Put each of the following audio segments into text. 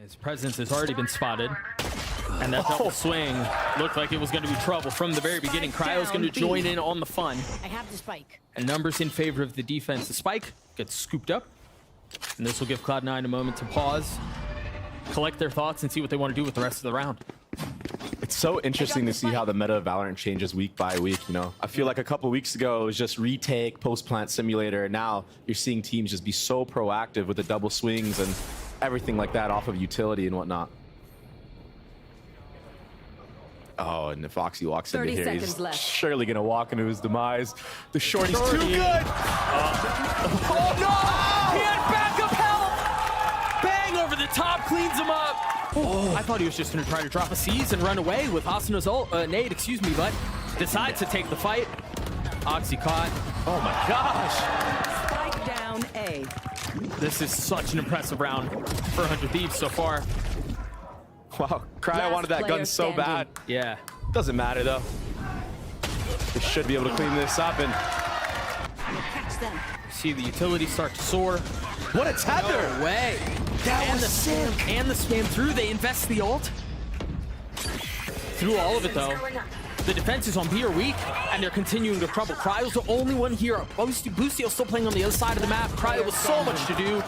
His presence has already been spotted. And that double swing looked like it was going to be trouble from the very beginning. Cryo's going to join in on the fun. I have the spike. And numbers in favor of the defense. The spike gets scooped up. And this will give Cloud9 a moment to pause, collect their thoughts, and see what they want to do with the rest of the round. It's so interesting to see how the meta of Valorant changes week by week, you know? I feel like a couple weeks ago, it was just retake, post-plant simulator, and now you're seeing teams just be so proactive with the double swings and everything like that off of utility and whatnot. Oh, and if Oxy walks into here, he's surely going to walk into his demise. The shorty's too good! Oh, no! He had backup help! Bang over the top, cleans him up! Oh, I thought he was just going to try to drop a C's and run away with Asuna's nade, excuse me, but decides to take the fight. Oxy caught. Oh my gosh! Spike down A. This is such an impressive round for 100 Thieves so far. Wow, Cryo wanted that gun so bad. Yeah. Doesn't matter though. We should be able to clean this up and Catch them. see the utility start to soar. what a tether! No way. That And was the sick. And the spam through. They invest the ult. Through all of it though. The defenses on B are weak, and they're continuing to trouble. Cryo's the only one here. Boostio still playing on the other side of the map. Cryo with so much to do,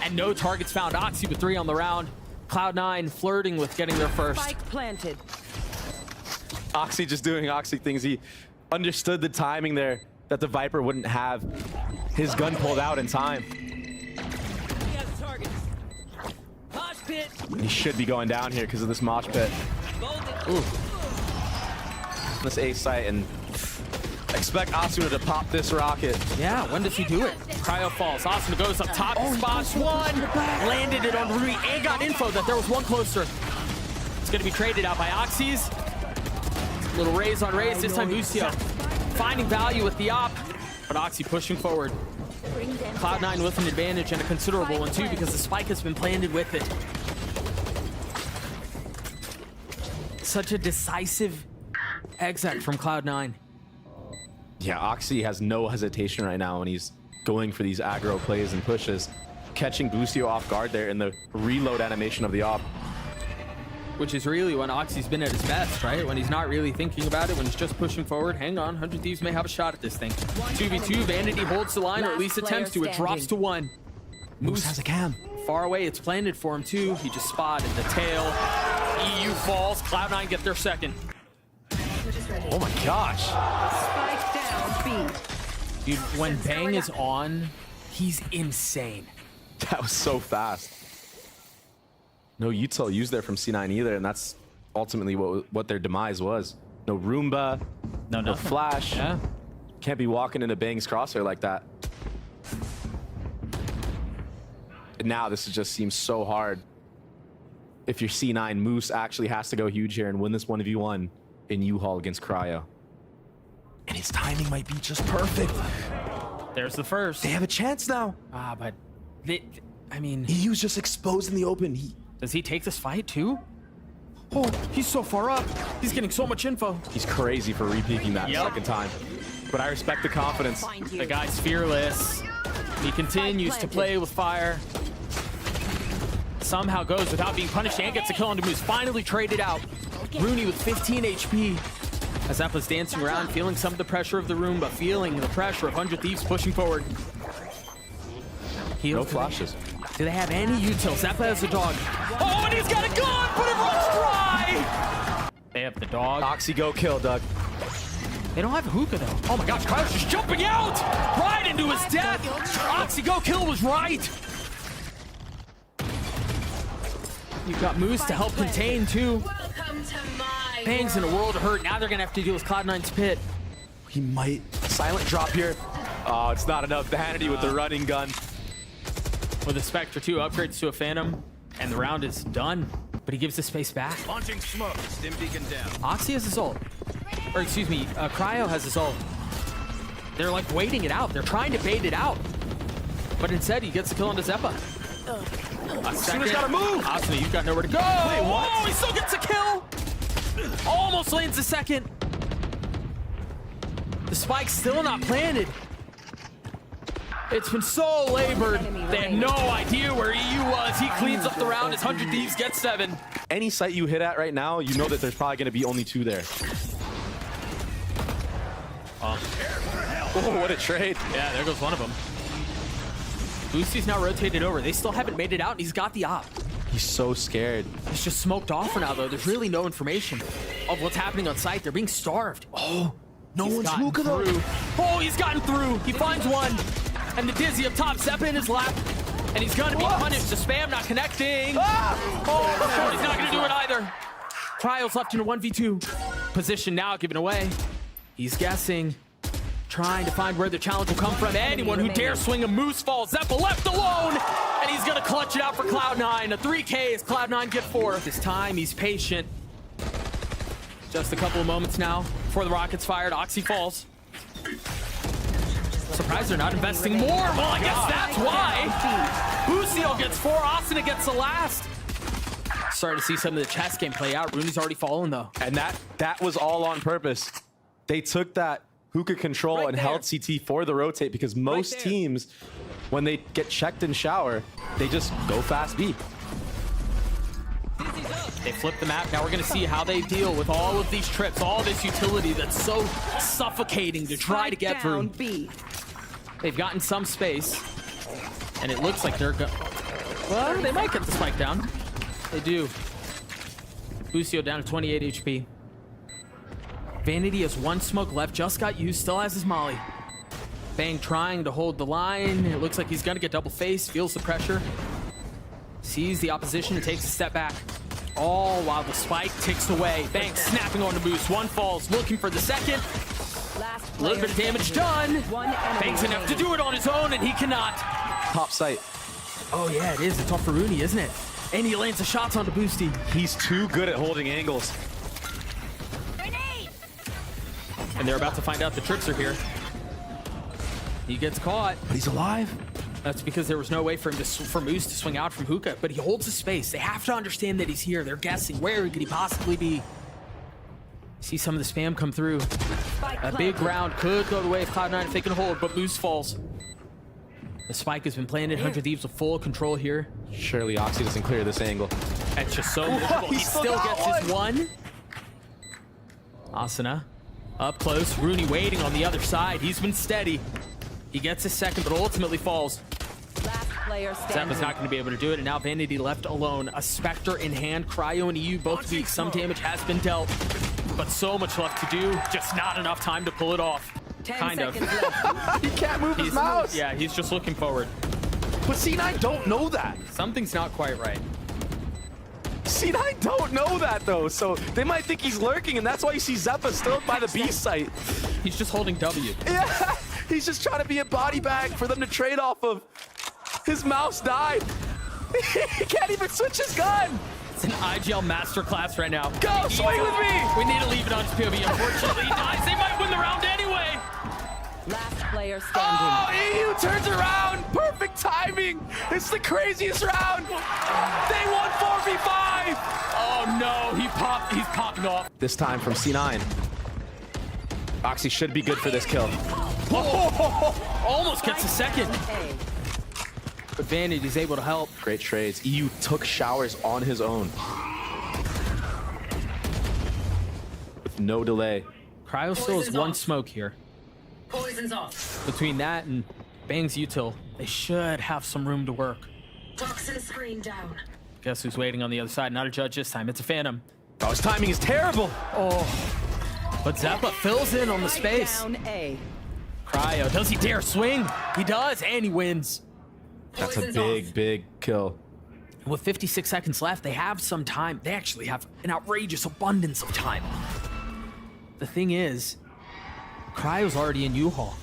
and no targets found. Oxy with 3 on the round. Cloud9 flirting with getting their first. Spike planted. Oxy just doing Oxy things. He understood the timing there, that the Viper wouldn't have his gun pulled out in time. And he should be going down here because of this mosh pit. Ooh. This A site, and expect Asuna to pop this rocket. Yeah, when does he do it? Cryo falls. Asuna goes up top. Spots one. Landed it on Rui and got info that there was one closer. It's going to be traded out by Oxys. Little raise on raise. This time Boostio finding value with the op. But Oxy pushing forward. Cloud9 with an advantage, and a considerable one too, because the spike has been planted with it. Such a decisive exec from Cloud9. Yeah, Oxy has no hesitation right now when he's going for these aggro plays and pushes. Catching Boostio off guard there in the reload animation of the op. Which is really when Oxy's been at his best, right? When he's not really thinking about it, when he's just pushing forward. Hang on, 100 Thieves may have a shot at this thing. 2v2, Vanity holds the line, or at least attempts to. It drops to 1. Moose has a cam. Far away, it's planted for him too. He just spotted the tail. EU falls, Cloud9 get their second. Oh my gosh. Spike down B. Dude, when Bang is on, he's insane. That was so fast. No util used there from C9 either, and that's ultimately what their demise was. No Roomba, no flash. Yeah. Can't be walking into Bang's crosshair like that. And now this just seems so hard. If you're C9, Moose actually has to go huge here and win this 1v1 in U-Haul against Cryo. And his timing might be just perfect. There's the first. They have a chance now. But I mean, EU's just exposed in the open. does he take this fight too? Oh, he's so far up. He's getting so much info. He's crazy for re-peeking that second time. But I respect the confidence. The guy's fearless. He continues to play with fire. Somehow goes without being punished and gets a kill on Moose. Finally traded out. Rooney with 15 HP. As Zappa's dancing around, feeling some of the pressure of the room, but feeling the pressure of 100 Thieves pushing forward. No flashes. Do they have any util? Zappa has a dog. Oh, and he's got a gun, but it runs dry! They have the dog. Oxy, go kill, Doug. They don't have a hookah, though. Oh my gosh, Cryo's just jumping out! Right into his death! Oxy, go kill was right! You've got Moose to help contain, too. Bang's in a world of hurt. Now they're gonna have to deal with Cloud9's pit. He might. Silent drop here. Oh, it's not enough. Vanity with the running gun. With a Spectre 2 upgrades to a Phantom, and the round is done. But he gives the space back. Launching smoke. Stim beacon down. Oxy has his ult. Or excuse me, Cryo has his ult. They're like waiting it out. They're trying to bait it out. But instead, he gets the kill onto Zeppa. Asuna's gotta move! Asuna, you've got nowhere to go. Wait, what? Oh, he still gets a kill. Almost lands a second. The spike's still not planted. It's been so labored. They had no idea where EU was. He cleans up the round as 100 Thieves gets 7. Any site you hit at right now, you know that there's probably going to be only 2 there. Oh, what a trade. Yeah, there goes one of them. Boostie's now rotated over. They still haven't made it out, and he's got the op. He's so scared. He's just smoked off for now, though. There's really no information of what's happening on site. They're being starved. Oh, no He's one's gotten hookah though. through. Oh, he's gotten through. He finds one. And the Dizzy up top, Zeppa in his lap. And he's gonna be punished. The spam not connecting. Oh, he's not gonna do it either. Cryo's left in a 1v2 position now, given away. He's guessing, trying to find where the challenge will come from. Anyone who dares swing a moose falls. Zeppa left alone, and he's gonna clutch it out for Cloud9. A 3K as Cloud9 get 4. This time, he's patient. Just a couple of moments now before the rocket's fired. Oxy falls. Surprised they're not investing more. Well, I guess that's why. Busio gets 4. Asuna gets the last. Starting to see some of the chess game play out. Rooney's already fallen, though. And that was all on purpose. They took that hookah control Right and there. held CT for the rotate because most there. teams, when they get checked in shower, they just go fast B. They flip the map. Now we're going to see how they deal with all of these trips, all this utility that's so suffocating to try to get Down through. B. They've gotten some space, and it looks like they're well, they might get the spike down. They do. Busio down to 28 HP. Vanity has 1 smoke left, just got used, still has his molly. Bang trying to hold the line. It looks like he's gonna get double face, feels the pressure. Sees the opposition and takes a step back. All while the spike ticks away. Bang snapping on the boost. 1 falls, looking for the second. Last A little bit of damage done. Bang's enough to do it on his own, and he cannot. Top site. Oh yeah, it is. It's off for Rooney, isn't it? And he lands the shots onto Boosty. He's too good at holding angles. And they're about to find out the trips are here. He gets caught. But he's alive. That's because there was no way for him for Moose to swing out from hookah, but he holds his space. They have to understand that he's here. They're guessing where could he possibly be. See some of the spam come through. A big round could go the way of Cloud9 if they can hold, but Moose falls. The spike has been planted. 100 Thieves with full control here. Surely Oxy doesn't clear this angle. That's just so miserable. He still gets his 1. Asuna up close. Rooney waiting on the other side. He's been steady. He gets his second, but ultimately falls. Last player Zeppa's standing. not going to be able to do it, and now Vanity left alone. A Spectre in hand. Cryo and EU both weak. Some damage has been dealt, but so much left to do. Just not enough time to pull it off. 10 Kind of. seconds left. He can't move his He's- mouse. Yeah, he's just looking forward. But C9 don't know that. Something's not quite right. C9 don't know that though, so they might think he's lurking, and that's why you see Zeppa still by the B site. He's just holding W. Yeah, he's just trying to be a body bag for them to trade off of. His mouse died. He can't even switch his gun. It's an IGL masterclass right now. Go, swing with me. We need to leave it on his POV. Unfortunately, he dies. They might win the round anyway. Last player standing. Oh, EU turns around. Perfect timing. It's the craziest round. They won 4v5. Oh no, he's popping off. This time from C9. Oxy should be good for this kill. Almost gets a second. A. But Vanity's able to help. Great trades. EU took showers on his own. With no delay. Cryo still has 1 smoke here. Poison's off. Between that and Bang's util, they should have some room to work. Toxin screen down. Guess who's waiting on the other side? Not a judge this time. It's a Phantom. Oh, his timing is terrible. But Zeppa fills in on the space. Down A. Cryo, does he dare swing? He does, and he wins. That's a Poison's big, off. big kill. With 56 seconds left, they have some time. They actually have an outrageous abundance of time. The thing is, Cryo's already in U-Haul.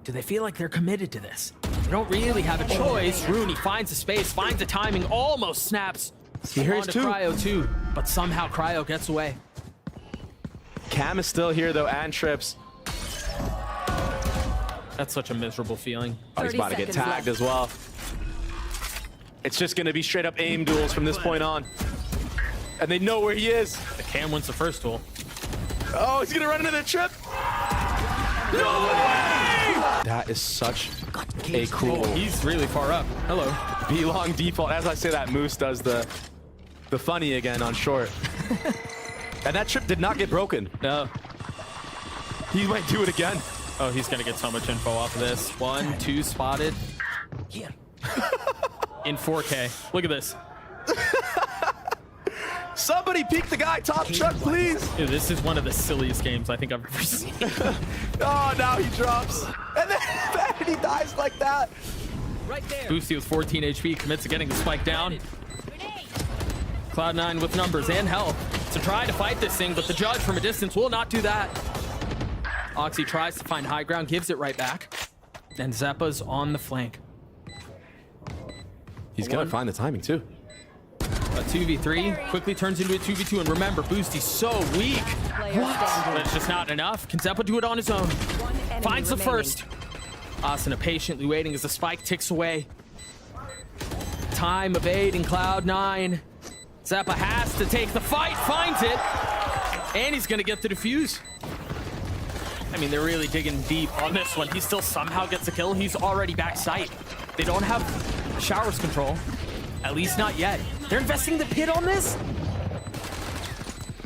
Do they feel like they're committed to this? They don't really have a choice. Rooney finds a space, finds a timing, almost snaps. He hears onto two. Cryo too, but somehow Cryo gets away. Cam is still here though, and trips. That's such a miserable feeling. Oh, he's 30 about to get seconds tagged left. as well. It's just gonna be straight up aim duels from this point on. And they know where he is. The Cam wins the first duel. Oh, he's gonna run into the trip. No way! That is such a cool He's really far up. Hello. B-long default. As I say that, Moose does the funny again on short. And that trip did not get broken. No. He might do it again. Oh, he's gonna get so much info off of this. 1, 2 spotted. Here. In 4K. Look at this. Somebody peek the guy top truck, please. Dude, this is one of the silliest games I think I've ever seen. Oh, now he drops. And then he dies like that. Right there. Boosty with 14 HP commits to getting the spike down. Cloud9 with numbers and health to try to fight this thing, but the judge from a distance will not do that. Oxy tries to find high ground, gives it right back. And Zeppa's on the flank. He's gonna find the timing too. A 2v3 quickly turns into a 2v2, and remember, Boosty's so weak. But it's just not enough. Can Zeppa do it on his own? Finds the first. Asuna patiently waiting as the spike ticks away. Time evading Cloud9. Zeppa has to take the fight, finds it, and he's gonna get the defuse. I mean, they're really digging deep on this one. He still somehow gets a kill. He's already back sight. They don't have showers control, at least not yet. They're investing the pit on this.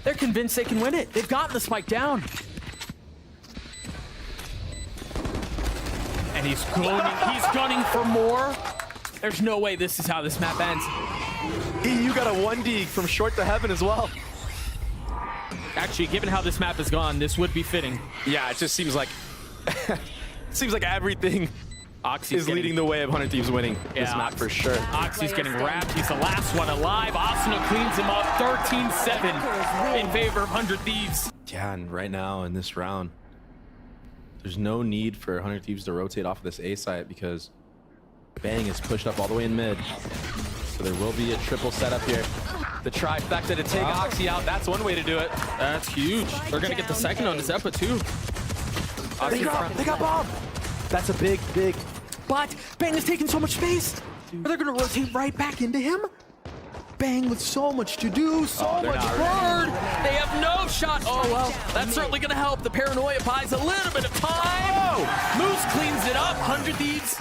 They're convinced they can win it. They've gotten the spike down. And he's gunning for more. There's no way this is how this map ends. You got a 1D from short to heaven as well. Actually, given how this map has gone, this would be fitting. Yeah, it just seems like everything is leading the way of 100 Thieves winning this map for sure. Oxy's getting wrapped. He's the last one alive. Asuna cleans him up. 13-7 in favor of 100 Thieves. Yeah, and right now in this round, there's no need for 100 Thieves to rotate off of this A site because Bang is pushed up all the way in mid. So there will be a triple setup here. The trifecta to take Oxy out. That's one way to do it. That's huge. They're going to get the second on Zeppa too. They got bomb. That's a big. But Bang is taking so much space. They're going to rotate right back into him. Bang with so much to do, so much burn. They have no shot. Oh, well, that's certainly going to help. The paranoia buys a little bit of time. Moose cleans it up. 100 Thieves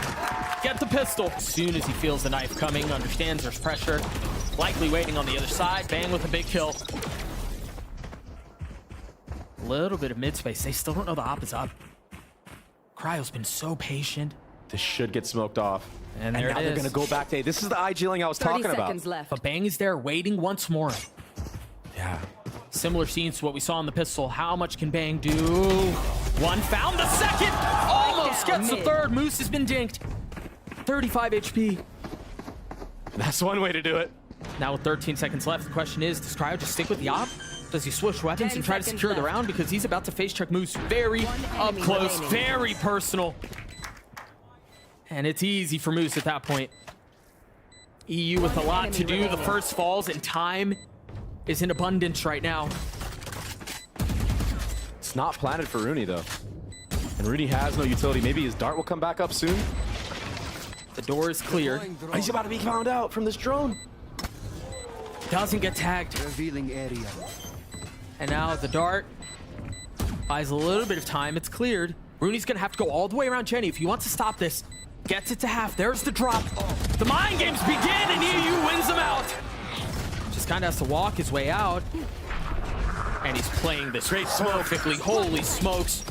get the pistol. As soon as he feels the knife coming, understands there's pressure. Likely waiting on the other side. Bang with a big kill. A little bit of mid space. They still don't know the op is up. Cryo's been so patient. This should get smoked off. And now there it they're is. going to go back to A. This is the IG-ling I was 30 talking about. seconds left. But Bang is there waiting once more. Yeah. Similar scenes to what we saw in the pistol. How much can Bang do? One found the second. Almost gets the third. Moose has been dinked. 35 HP. That's one way to do it. Now with 13 seconds left, the question is, does Cryo just stick with the op? Does he switch weapons and try to secure the round? Because he's about to face check Moose very up close, very personal. And it's easy for Moose at that point. EU with a lot to do. The first falls, and time is in abundance right now. It's not planted for Rooney, though. And Rooney has no utility. Maybe his dart will come back up soon. The door is clear. Oh, he's about to be found out from this drone. Doesn't get tagged. Revealing area. And now the dart buys a little bit of time. It's cleared. Rooney's going to have to go all the way around Jenny if he wants to stop this. Gets it to half. There's the drop. The mind games begin, and EU wins them out. Just kind of has to walk his way out. And he's playing this perfectly. Holy smokes.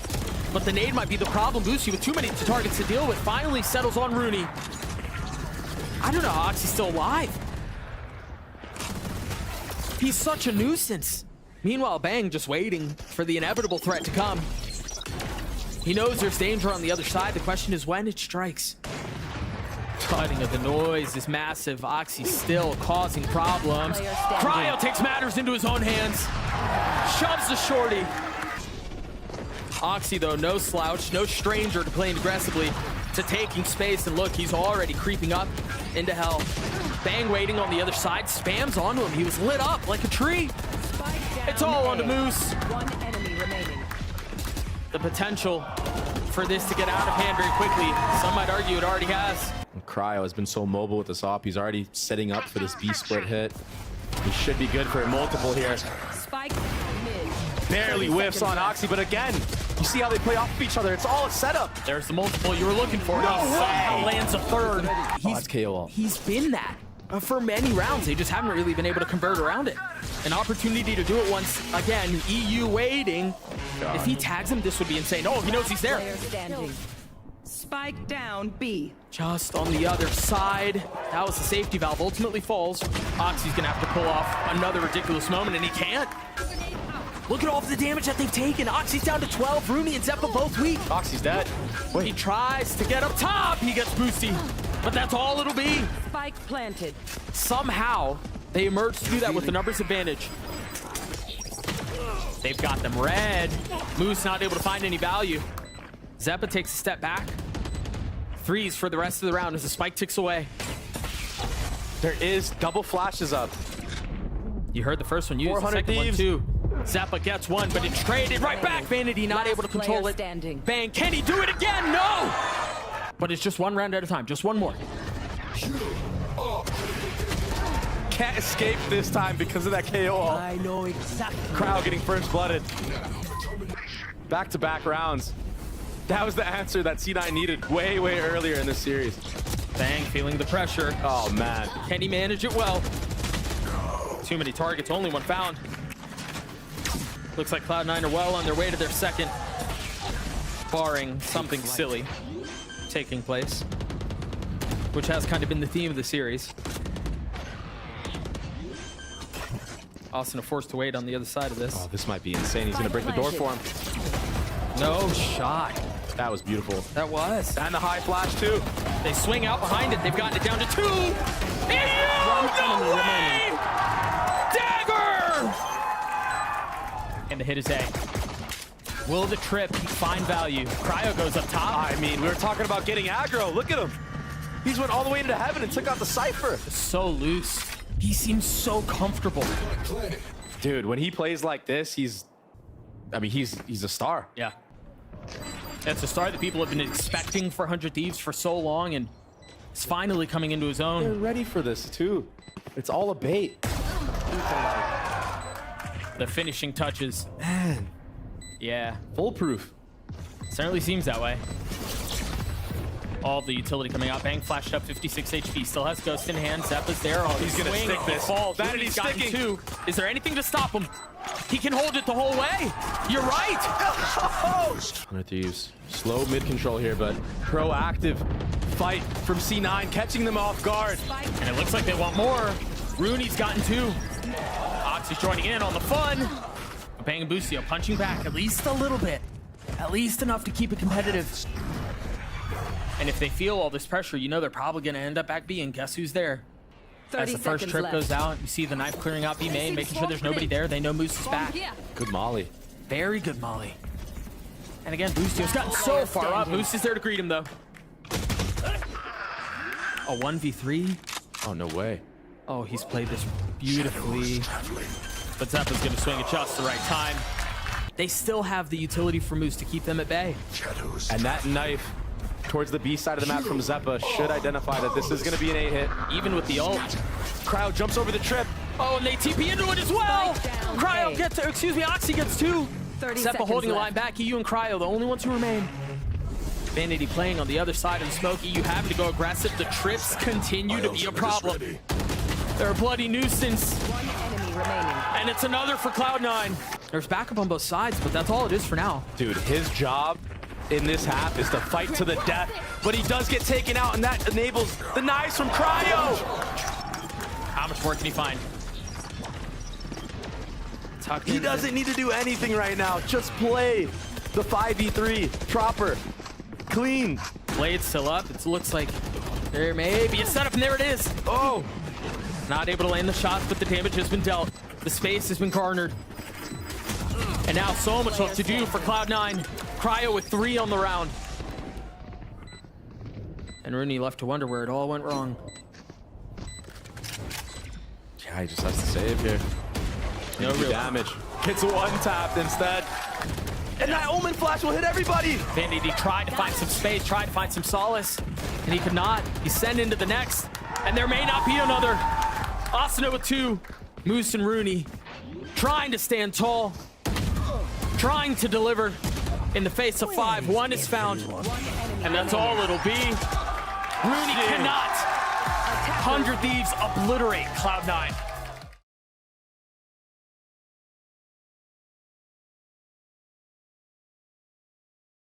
But the nade might be the problem. Boosty with too many targets to deal with finally settles on Rooney. I don't know how Oxy's still alive. He's such a nuisance. Meanwhile, Bang just waiting for the inevitable threat to come. He knows there's danger on the other side. The question is when it strikes. Cutting of the noise is massive. Oxy still causing problems. Cryo takes matters into his own hands. Shoves the shorty. Oxy, though, no slouch, no stranger to playing aggressively, to taking space. And look, he's already creeping up into hell. Bang waiting on the other side, spams onto him. He was lit up like a tree. It's all onto Moose. One enemy remaining. The potential for this to get out of hand very quickly. Some might argue it already has. Cryo has been so mobile with this op. He's already setting up for this B split hit. He should be good for a multiple here. Spike mid. barely whiffs on Oxy, but again, you see how they play off of each other. It's all a setup. There's the multiple you were looking for. No He somehow lands a third. That's KO. He's been that for many rounds. They just haven't really been able to convert around it. An opportunity to do it once again. EU waiting. If he tags him, this would be insane. Oh, he knows he's there. Player standing. Spike down B. Just on the other side. That was the safety valve. Ultimately falls. Oxy's gonna have to pull off another ridiculous moment, and he can't. Look at all of the damage that they've taken. Oxy's down to 12. Rooney and Zeppa both weak. Oxy's dead. He tries to get up top. He gets boosty. But that's all it'll be. Spike planted. Somehow, they emerge to do that with the numbers advantage. They've got them red. Moose not able to find any value. Zeppa takes a step back. Threes for the rest of the round as the spike ticks away. There is double flashes up. You heard the first one used, the 400 second Thieves. one too. Zeppa gets one, but it's traded right back. Vanity not able to control player it. standing. Bang, can he do it again? No! But it's just one round at a time, just one more. Can't escape this time because of that KO. I know exactly. Crowd getting first blooded. Back-to-back rounds. That was the answer that C9 needed way earlier in this series. Bang, feeling the pressure. Oh, man. Can he manage it well? Too many targets, only one found. Looks like Cloud9 are well on their way to their second, barring something silly taking place, which has kind of been the theme of the series. Austin forced to wait on the other side of this. Oh, this might be insane. He's going to break the door for him. No shot. That was beautiful. That was. And the high flash, too. They swing out behind it. They've gotten it down to 2. No way! Dagger! And the hit is A. Will the trip find value? Cryo goes up top. I mean, we were talking about getting aggro. Look at him. He's went all the way into heaven and took out the Cypher. So loose. He seems so comfortable. Dude, when he plays like this, he's a star. Yeah. It's a star that people have been expecting for 100 Thieves for so long, and it's finally coming into his They're own. ready for this, too. It's all a bait. The finishing touches. Man, Yeah. foolproof. Certainly seems that way. All the utility coming out. Bang flashed up 56 HP. Still has Ghost in hand. Zeppa's there. Oh, He's gonna swing. stick He this. falls. Vanity's He's gotten sticking. 2. Is there anything to stop him? He can hold it the whole way. You're right. 100 Thieves. Slow mid-control here, but proactive fight from C9, catching them off guard. And it looks like they want more. Rooney's gotten 2. Oxy's joining in on the fun. Bang and Boostio punching back at least a little bit. At least enough to keep it competitive. And if they feel all this pressure, you know they're probably going to end up back B, and guess who's there? As the first trip goes out, you see the knife clearing out B main, making sure there's nobody there. They know Moose is back. Good molly. Very good molly. And again, Boostio's gotten so far up. Moose is there to greet him, though. A 1v3. Oh, no way. Oh, he's played this beautifully. But Zeppa's going to swing at just the right time. They still have the utility for Moose to keep them at bay. And that knife towards the B side of the map from Zeppa should identify that this is going to be an A hit. Even with the ult. Crowd jumps over the trip. Oh, and they TP into it as well. Spike down, Cryo A. gets, Oxy gets 2. 30 Zeppa seconds holding the left. line back. EU and Cryo, the only ones who remain. Vanity playing on the other side of the smoke. EU having to go aggressive. The trips continue to be a problem. They're a bloody nuisance. One enemy remaining. And it's another for Cloud9. There's backup on both sides, but that's all it is for now. Dude, his job in this half is to fight to the death, but he does get taken out, and that enables the knives from Cryo. How much more can he find? Tucked He in. doesn't need to do anything right now. Just play the 5v3 proper, clean. Blade still up. It looks like there may be a setup, and there it is. Oh, Not able to land the shots, but the damage has been dealt. The space has been garnered. And now so much left to do for Cloud9. Cryo with 3 on the round. And Rooney left to wonder where it all went wrong. yeah, he just has to save here. No No real damage. Hits one tapped instead. And that Omen Flash will hit everybody. Vanity tried to find some space, tried to find some solace, and he could not. He sent into the next, and there may not be another. Asuna with 2. Moose and Rooney trying to stand tall. trying to deliver in the face of 5. One is found, and that's all it'll be. Rooney cannot. 100 Thieves obliterate Cloud9.